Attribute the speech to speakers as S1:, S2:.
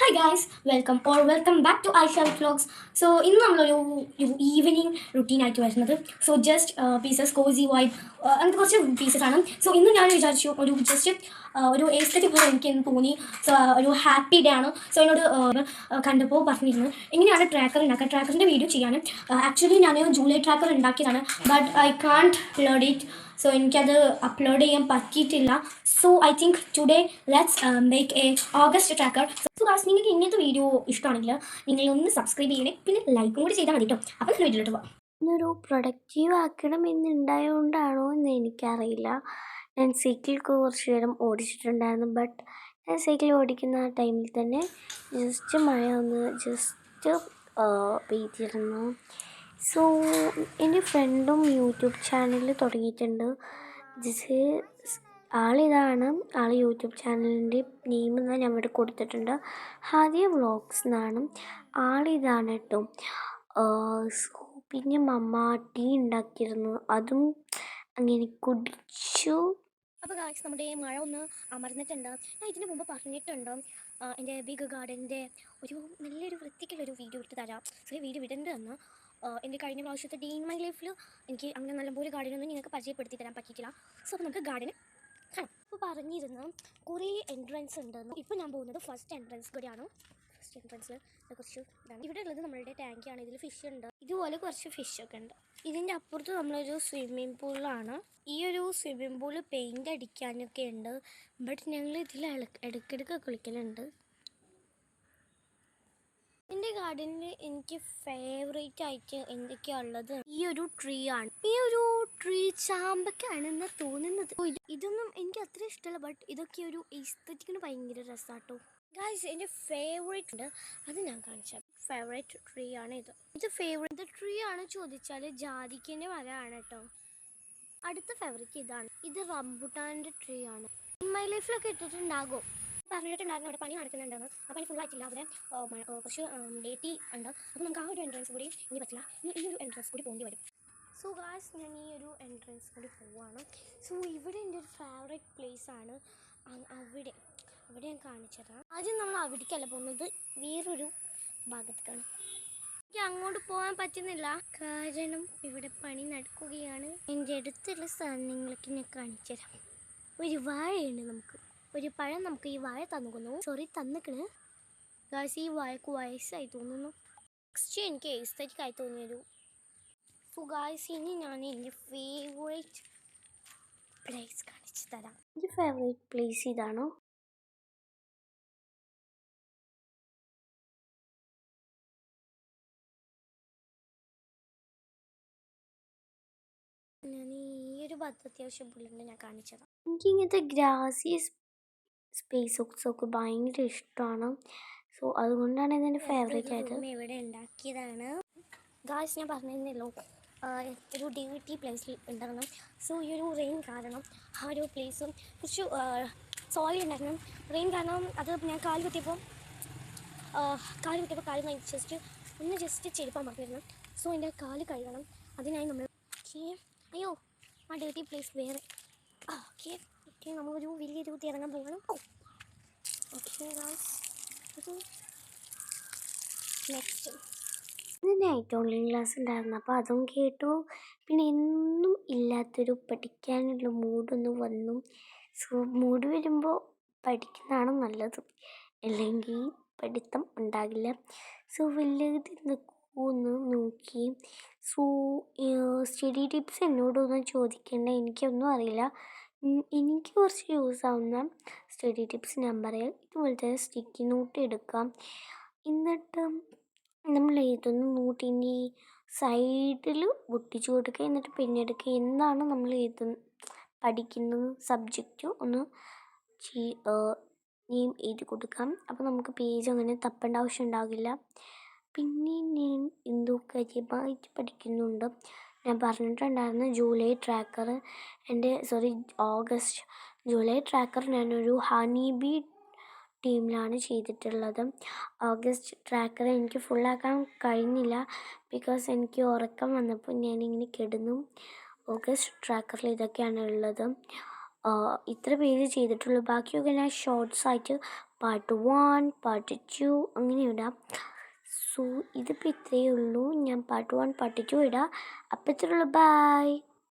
S1: Hi guys, welcome back to iShell Vlogs. So ഇന്ന് നമ്മളൊരു evening routine ആയിട്ട് വരുന്നത്. So just pieces cozy vibe അങ്ങനത്തെ കുറച്ച് പീസസ് ആണ്. സോ ഇന്ന് ഞാൻ വിചാരിച്ചു ഒരു എസ്തെറ്റിക് പോലെ എനിക്ക് തോന്നി. സോ ഒരു ഹാപ്പി ഡേ ആണ്. സോ എന്നോട് കണ്ടപ്പോൾ പറഞ്ഞിരുന്നു എങ്ങനെയാണ് ട്രാക്കർ ഉണ്ടാക്കുക, ട്രാക്കറിൻ്റെ വീഡിയോ ചെയ്യാൻ. ആക്ച്വലി ഞാൻ ജൂലൈ ട്രാക്കർ ഉണ്ടാക്കിയതാണ്, but I can't upload it. So എനിക്കത് അപ്ലോഡ് ചെയ്യാൻ പറ്റിയിട്ടില്ല. So I think today let's make A August tracker. So guys, നിങ്ങൾക്ക് ഇങ്ങനത്തെ വീഡിയോ ഇഷ്ടമാണെങ്കിൽ നിങ്ങളൊന്ന് സബ്സ്ക്രൈബ് ചെയ്യണേ, പിന്നെ ലൈക്കും കൂടി ചെയ്താൽ മതി കേട്ടോ. അപ്പോൾ നല്ല വീഡിയോയിലോട്ട് പോകാം.
S2: ഇന്നൊരു പ്രൊഡക്റ്റീവ് ആക്കണം എന്നുണ്ടായതുകൊണ്ടാണോ എന്ന് എനിക്കറിയില്ല. ഞാൻ സൈക്കിളൊക്കെ കുറച്ച് നേരം ഓടിച്ചിട്ടുണ്ടായിരുന്നു. ബട്ട് ഞാൻ സൈക്കിൾ ഓടിക്കുന്ന ആ ടൈമിൽ തന്നെ മഴ ഒന്ന് പെയ്തിരുന്നു. സോ എൻ്റെ ഫ്രണ്ടും യൂട്യൂബ് ചാനൽ തുടങ്ങിയിട്ടുണ്ട്. ആളിതാണ്. ആൾ യൂട്യൂബ് ചാനലിൻ്റെ നെയിം ഞാൻ ഇവിടെ കൊടുത്തിട്ടുണ്ട്. ഹാദിയ വ്ളോഗ്സ് എന്നാണ്. ആളിതാണ് കേട്ടോ. സോ പിന്നെ മമ്മ ടീ ഉണ്ടാക്കിയിരുന്നു, അതും അങ്ങനെ കുടിച്ചു.
S1: അപ്പോൾ ഗായ്സ്, നമ്മുടെ മഴ ഒന്ന് അമർന്നിട്ടുണ്ട്. ഞാൻ ഇതിന് മുമ്പ് പറഞ്ഞിട്ടുണ്ട് എൻ്റെ ബിഗ് ഗാർഡൻ്റെ ഒരു നല്ലൊരു വൃത്തിക്കുള്ളൊരു വീഡിയോ എടുത്ത് തരാം. സോ ഈ വീഡിയോ വിടേണ്ടതെന്ന് എൻ്റെ കഴിഞ്ഞ പ്രാവശ്യത്തെ ഡേ ഇൻ മൈ ലൈഫിൽ എനിക്ക് അങ്ങനെ നല്ലപോലെ ഗാർഡനൊന്നും നിങ്ങൾക്ക് പരിചയപ്പെടുത്തി തരാൻ പറ്റിയിട്ടില്ല. സോ അപ്പോൾ നമുക്ക് ഗാർഡന് കാണാം. അപ്പോൾ പറഞ്ഞിരുന്നു കുറേ എൻട്രൻസ് ഉണ്ടെന്ന്. ഇപ്പോൾ ഞാൻ പോകുന്നത് ഫസ്റ്റ് എൻട്രൻസ് കൂടിയാണ്. ഫസ്റ്റ് എൻട്രൻസിൽ കുറച്ച് ഇതാണ്. ഇവിടെ ഉള്ളത് നമ്മളുടെ ടാങ്കാണ്. ഇതിൽ ഫിഷ് ഉണ്ട്, ഇതുപോലെ കുറച്ച് ഫിഷൊക്കെ ഉണ്ട്. ഇതിൻ്റെ അപ്പുറത്ത് നമ്മളൊരു സ്വിമ്മിംഗ് പൂളാണ്. ഈ ഒരു സ്വിമ്മിംഗ് പൂള് പെയിൻ്റ് അടിക്കാനൊക്കെ ഉണ്ട്, ബട്ട് ഞങ്ങൾ ഇതിൽ ഇടയ്ക്കിടയ്ക്ക് കുളിക്കലുണ്ട്. എൻ്റെ ഗാർഡനിൽ എനിക്ക് ഫേവറേറ്റ് ആയിട്ട് എന്തൊക്കെയാണ് ഉള്ളത്, ഈ ഒരു ട്രീ ആണ്. ഈ ഒരു ട്രീ ചാമ്പക്കാണെന്ന് തോന്നുന്നത്. ഇതൊന്നും എനിക്ക് അത്ര ഇഷ്ടമല്ല, ബട്ട് ഇതൊക്കെ ഒരു എസ്തെറ്റിക്കിന് ഭയങ്കര രസമാട്ടോ. ഗായ്സ്, എൻ്റെ ഫേവറേറ്റ് ഉണ്ട്, അത് ഞാൻ കാണിച്ചാൽ. ഫേവറേറ്റ് ട്രീ ആണ് ഇത് ഫേവറേറ്റ് ട്രീ ആണ് ചോദിച്ചാൽ ജാതിക്കൻ്റെ മരമാണ് കേട്ടോ. അടുത്ത ഫേവറേറ്റ് ഇതാണ്. ഇത് റംബുട്ടാൻ്റെ ട്രീ ആണ്. മൈ ലൈഫിലൊക്കെ ഇട്ടിട്ടുണ്ടാകും. പറഞ്ഞിട്ടുണ്ടായിരുന്നു അവിടെ പണി നടക്കുന്നുണ്ടെന്ന്. ആ പണി ഫുള്ളായിട്ടില്ല. അവിടെ കുറച്ച് ഡേറ്റി ഉണ്ട്. അപ്പോൾ നമുക്ക് ആ ഒരു എൻട്രൻസ് കൂടി ഇനി പറ്റില്ല, ഈ ഒരു എൻട്രൻസ് കൂടി പോകേണ്ടി വരും. സോ ഗായ്സ്, ഞാൻ ഈ ഒരു എൻട്രൻസ് കൂടി പോവുകയാണ്. സോ ഇവിടെ എൻ്റെ ഒരു ഫേവറേറ്റ് പ്ലേസ് ആണ്. അവിടെ ഞാൻ കാണിച്ചതാണ്. ആദ്യം നമ്മൾ അവിടേക്കല്ല പോകുന്നത്, വേറൊരു ഭാഗത്തേക്കാണ്. എനിക്ക് അങ്ങോട്ട് പോകാൻ പറ്റുന്നില്ല, കാരണം ഇവിടെ പണി നടക്കുകയാണ്. എൻ്റെ അടുത്തുള്ള സാധനങ്ങളൊക്കെ ഞാൻ കാണിച്ചു തരാം. ഒരു വാഴയുണ്ട്, ഒരു പഴം നമുക്ക് ഈ വാഴ തന്നിക്കണ്. ഗായ്സ്, ഈ വാഴക്ക് വയസ്സായി തോന്നുന്നു. നെക്സ്റ്റ് എനിക്ക് എസ്തെറ്റിക് ആയി തോന്നിയൊരു. സോ ഗായ്സ്, ഇനി ഞാൻ എൻ്റെ ഫേവറേറ്റ് പ്ലേസ് കാണിച്ചു തരാം.
S2: എൻ്റെ ഫേവറേറ്റ് പ്ലേസ് ഇതാണോ?
S1: ഞാൻ ഈ ഒരു ഭാഗത്ത് അത്യാവശ്യം പുള്ളിണ്ട്, ഞാൻ കാണിച്ചതാണ്.
S2: എനിക്ക് ഇങ്ങനത്തെ ഗ്രാസി സ്പേസൊക്കെ ഭയങ്കര ഇഷ്ടമാണ്. സോ അതുകൊണ്ടാണ് ഇതെൻ്റെ ഫേവറേറ്റ് ആയത്.
S1: ഇവിടെ ഉണ്ടാക്കിയതാണ്. ഗായ്സ്, ഞാൻ പറഞ്ഞിരുന്നല്ലോ ഒരു ഡ്യൂട്ടി പ്ലേസിൽ ഉണ്ടായിരുന്നു. സോ ഈ ഒരു റെയിൻ കാരണം ആ ഒരു പ്ലേസും കുറച്ച് സോയിൽ ഉണ്ടായിരുന്നു. റെയിൻ കാരണം അത് ഞാൻ കാല് കുത്തിയപ്പോൾ ജസ്റ്റ് ചെരുപ്പാൻ പറഞ്ഞിരുന്നു. സോ എൻ്റെ കാല് കഴുകണം. അതിനായി നമ്മൾ അയ്യോ, ആ ഡ്യൂട്ടി പ്ലേസ് വേറെ. ഓക്കെ നമ്മളൊരു വലിയ രൂപത്തിൽ ഇറങ്ങാൻ പോകണം. ഓക്കെ ഗായ്സ്, നെക്സ്റ്റ്
S2: ഇതിൻ്റെ നൈറ്റ് ഓൺലൈൻ ക്ലാസ് ഉണ്ടായിരുന്നു, അപ്പോൾ അതും കേട്ടു. പിന്നെ എന്നും ഇല്ലാത്തൊരു പഠിക്കാനുള്ള മൂഡൊന്ന് വന്നു. സോ മൂഡ് വരുമ്പോൾ പഠിക്കുന്നതാണ് നല്ലത്, അല്ലെങ്കിൽ പഠിത്തം ഉണ്ടാകില്ല. സോ വല്ലതും ഒന്ന് നോക്കി. സോ സ്റ്റഡി ടിപ്സ് എന്നോടൊന്നും ചോദിക്കേണ്ട, എനിക്കൊന്നും അറിയില്ല. എനിക്ക് കുറച്ച് യൂസ് ആവുന്ന സ്റ്റഡി ടിപ്സ് ഞാൻ പറയാം. ഇതുപോലത്തെ സ്റ്റിക്കി നോട്ട് എടുക്കാം. എന്നിട്ട് നമ്മൾ എഴുതുന്ന നോട്ടിൻ്റെ സൈഡിൽ ഒട്ടിച്ചു കൊടുക്കുക. എന്നിട്ട് പിന്നെടുക്കുക. എന്താണ് നമ്മൾ പഠിക്കുന്ന സബ്ജക്റ്റ് ഒന്ന് നെയിം എഴുതി കൊടുക്കാം. അപ്പോൾ നമുക്ക് പേജ് അങ്ങനെ തപ്പേണ്ട ആവശ്യം ഉണ്ടാകില്ല. പിന്നെ ഞാൻ എന്തോ കാര്യമായിട്ട് പഠിക്കുന്നുണ്ട്. ഞാൻ പറഞ്ഞിട്ടുണ്ടായിരുന്നു ഓഗസ്റ്റ് ജൂലൈ ട്രാക്കർ ഞാനൊരു ഹണി ബീ ടീമിലാണ് ചെയ്തിട്ടുള്ളത്. ഓഗസ്റ്റ് ട്രാക്കർ എനിക്ക് ഫുള്ളാക്കാൻ കഴിഞ്ഞില്ല, ബിക്കോസ് എനിക്ക് ഉറക്കം വന്നപ്പോൾ ഞാനിങ്ങനെ കിടന്നു. ഓഗസ്റ്റ് ട്രാക്കറിൽ ഇതൊക്കെയാണ് ഉള്ളത്. ഇത്ര പേര് ചെയ്തിട്ടുള്ളൂ. ബാക്കിയൊക്കെ ഞാൻ ഷോർട്സ് ആയിട്ട് പാർട്ട് 1 പാർട്ട് 2 അങ്ങനെ ഇടാം. സോ ഇതിപ്പോൾ ഇത്രയേ ഉള്ളൂ. ഞാൻ പാർട്ട് 1 പാർട്ട് 2 ഇടാം. അപ്പോൾ ഇത്രയേ ഉള്ളൂ. ബൈ.